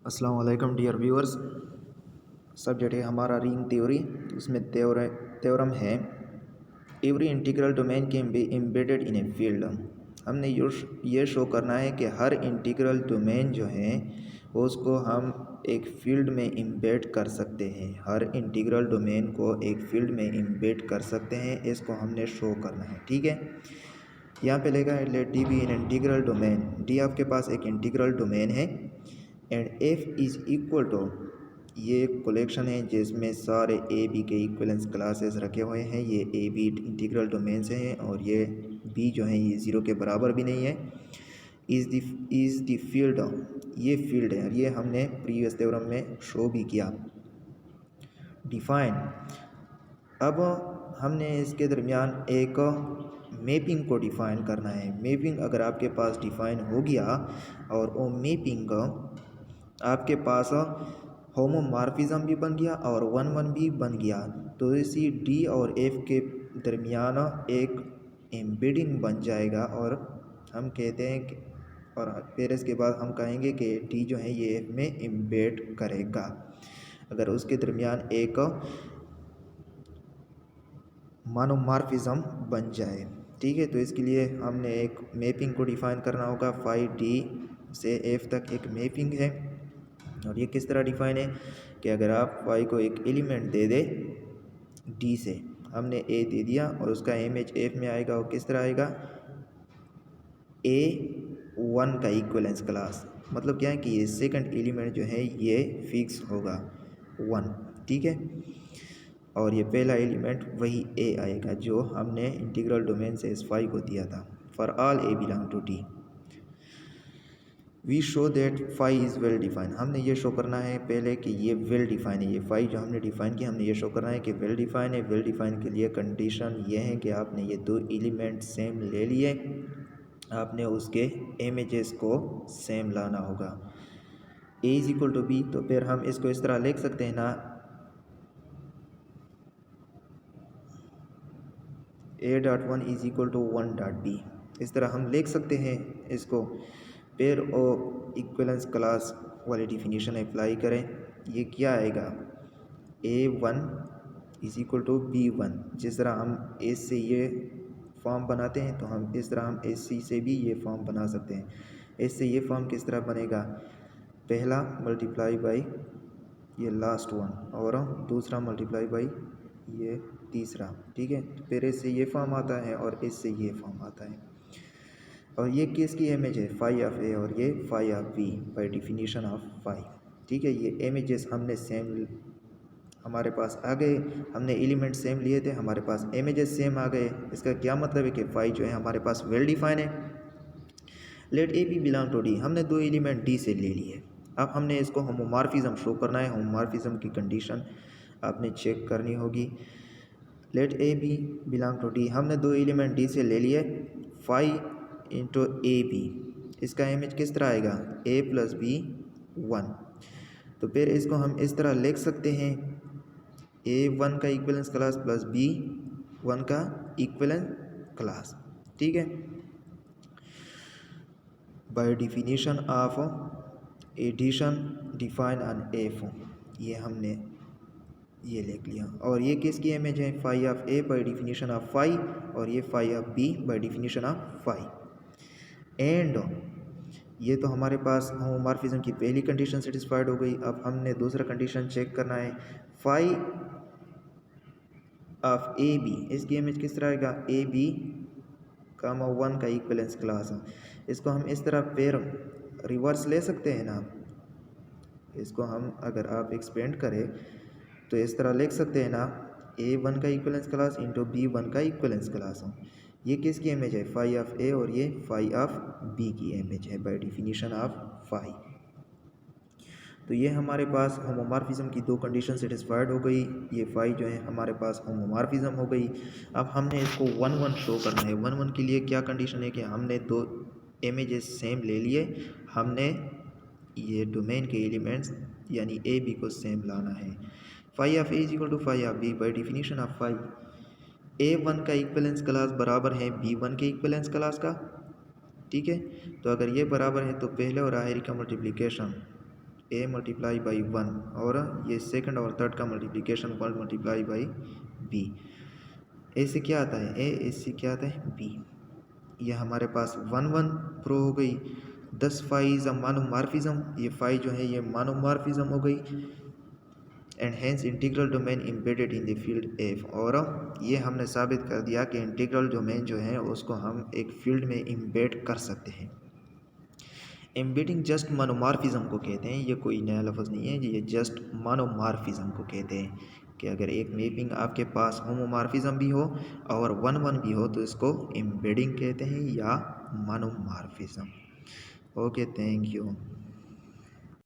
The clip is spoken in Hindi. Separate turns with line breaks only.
अस्सलाम वालेकुम डियर व्यूअर्स। सब्जेक्ट है हमारा रिंग थ्योरी। उसमें थ्योरम है every integral domain can be embedded in a field. हमने ये शो करना है कि हर इंटीग्रल डोमेन जो है उसको हम एक फील्ड में एम्बेड कर सकते हैं। हर इंटीग्रल डोमेन को एक फील्ड में एम्बेड कर सकते हैं, इसको हमने शो करना है। ठीक है, यहाँ पे लेगा let D be in integral domain. D आपके पास एक इंटीग्रल डोमेन है and F is equal to, ये कलेक्शन है जिसमें सारे ए बी के इक्वलेंस क्लासेस रखे हुए हैं। ये ए बी इंटीग्रल डोमेन से हैं और ये बी जो है ये ज़ीरो के बराबर भी नहीं है। इज़ द फील्ड, ये फील्ड है। ये हमने प्रीवियस थ्योरम में शो भी किया। डिफाइन, अब हमने इसके दरमियान एक मैपिंग को डिफ़ाइन करना है। मैपिंग अगर आपके पास डिफ़ाइन हो गया और वो मैपिंग आपके पास होमोमॉर्फिज्म भी बन गया और वन वन भी बन गया, तो इसी डी और एफ के दरमियान एक एम्बेडिंग बन जाएगा। और हम कहते हैं कि, और फिर इसके बाद हम कहेंगे कि डी जो है ये एफ में एम्बेड करेगा अगर उसके दरमियान एक मोनोमॉर्फिज्म बन जाए। ठीक है, तो इसके लिए हमने एक मैपिंग को डिफ़ाइन करना होगा। फाई डी से एफ तक एक मैपिंग है और ये किस तरह डिफ़ाइन है कि अगर आप फाई को एक एलिमेंट दे दे डी से, हमने ए दे दिया और उसका इमेज एफ में आएगा, वो किस तरह आएगा, ए वन का इक्वलेंस क्लास। मतलब क्या है कि ये सेकंड एलिमेंट जो है ये फिक्स होगा वन। ठीक है, और ये पहला एलिमेंट वही ए आएगा जो हमने इंटीग्रल डोमेन से इस फाई को दिया था। For all A belong to D we show that phi is well define. हमने ये शो करना है पहले कि ये वेल डिफाइन है। ये फाई जो हमने डिफाइन किया हमने ये शो करना है कि वेल डिफाइन है। वेल डिफाइन के लिए कंडीशन ये है कि आपने ये दो एलिमेंट सेम ले लिए, आपने उसके इमेजेस को सेम लाना होगा। A is equal to B, तो फिर हम इसको इस तरह लिख सकते हैं ना, A dot one is equal to one dot B. इस तरह हम लिख सकते हैं इसको। फिर ओ इक्वलेंस क्लास वाली डिफिनीशन अप्लाई करें। ये क्या आएगा, A one is equal to B one. जिस तरह हम एस से ये फॉर्म बनाते हैं तो हम इस तरह हम एस सी से भी ये फॉर्म बना सकते हैं। एस से ये फॉर्म किस तरह बनेगा, पहला मल्टीप्लाई बाई ये लास्ट वन और दूसरा मल्टीप्लाई बाई ये तीसरा। ठीक है, तो फिर इससे ये फॉर्म आता है और इससे ये फॉर्म आता है। और ये किसकी इमेज है, फाई ऑफ ए और ये phi of B by definition of phi. ठीक है, ये इमेजेस हमने सेम हमारे पास आ गए, हमने एलिमेंट सेम लिए थे, हमारे पास इमेजेस सेम आ गए। इसका क्या मतलब है कि फाई जो है हमारे पास वेल डिफाइन है। Let A B belong to D, हमने दो एलिमेंट डी से ले लिए। अब हमने इसको होमोमॉर्फिज्म शो करना है। होमोमॉर्फिज्म की कंडीशन आपने चेक करनी होगी। Let A B belong to D, हमने दो एलिमेंट डी से ले लिए, फाई इंटू ए बी। इसका इमेज किस तरह आएगा, ए प्लस बी वन। तो फिर इसको हम इस तरह लिख सकते हैं, ए वन का equivalence class plus B one का इक्वलेंस क्लास। ठीक है, by definition of addition define on F, ये हमने ये लिख लिया। और ये किसकी इमेज है, phi of A by definition of phi, और ये phi of B by definition of phi. And ये तो हमारे पास होमोमॉर्फिज्म की पहली कंडीशन सेटिस्फाइड हो गई। अब हमने दूसरा कंडीशन चेक करना है, फाई ऑफ ए बी, इसकी इमेज किस तरह आएगा, ए बी कामा वन का इक्वलेंस क्लास। इसको हम इस तरह फिर रिवर्स ले सकते हैं ना, इसको हम अगर आप एक्सपेंड करें तो इस तरह लिख सकते हैं ना, ए वन का equivalence class into B one का इक्वलेंस क्लास। ये किसकी इमेज है, फाई ऑफ ए, और ये फाई ऑफ बी की इमेज है बाय डिफिनीशन ऑफ फाई। तो ये हमारे पास होमोमॉर्फिज्म की दो कंडीशन सेटिस्फाइड हो गई। ये फाई जो है हमारे पास होमोमॉर्फिज्म हो गई। अब हमने इसको वन वन शो करना है। वन वन के लिए क्या कंडीशन है कि हमने दो इमेजेस सेम ले लिए, हमने ये डोमेन के एलिमेंट्स यानी ए बी को सेम लाना है। Phi of A is equal to phi of B by definition of phi. A one का इक्वलेंस क्लास बराबर है बी वन के इक्वलेंस क्लास का। ठीक है, तो अगर ये बराबर है तो पहले और आखिरी का मल्टीप्लिकेशन ए मल्टीप्लाई बाई 1 और ये सेकंड और थर्ड का मल्टीप्लिकेशन 1 मल्टीप्लाई बाई बी। ए से क्या आता है ए से क्या आता है बी। ये हमारे पास 1 1 प्रो हो गई। 10 फाई इज अ मोनोमॉर्फिज्म, ये फाई जो है ये मोनोमॉर्फिज्म हो गई। And hence integral domain embedded in the field F, और ये हमने साबित कर दिया कि इंटीग्रल डोमेन जो है उसको हम एक फील्ड में एम्बेड कर सकते हैं। एम्बेडिंग जस्ट मोनोमॉर्फिज्म को कहते हैं, ये कोई नया लफ्ज़ नहीं है, ये जस्ट मोनोमॉर्फिज्म को कहते हैं कि अगर एक मैपिंग आपके पास होमोमॉर्फिज्म भी हो और 1 1 भी हो तो इसको एम्बेडिंग कहते हैं या मोनोमॉर्फिज्म। Okay, thank you.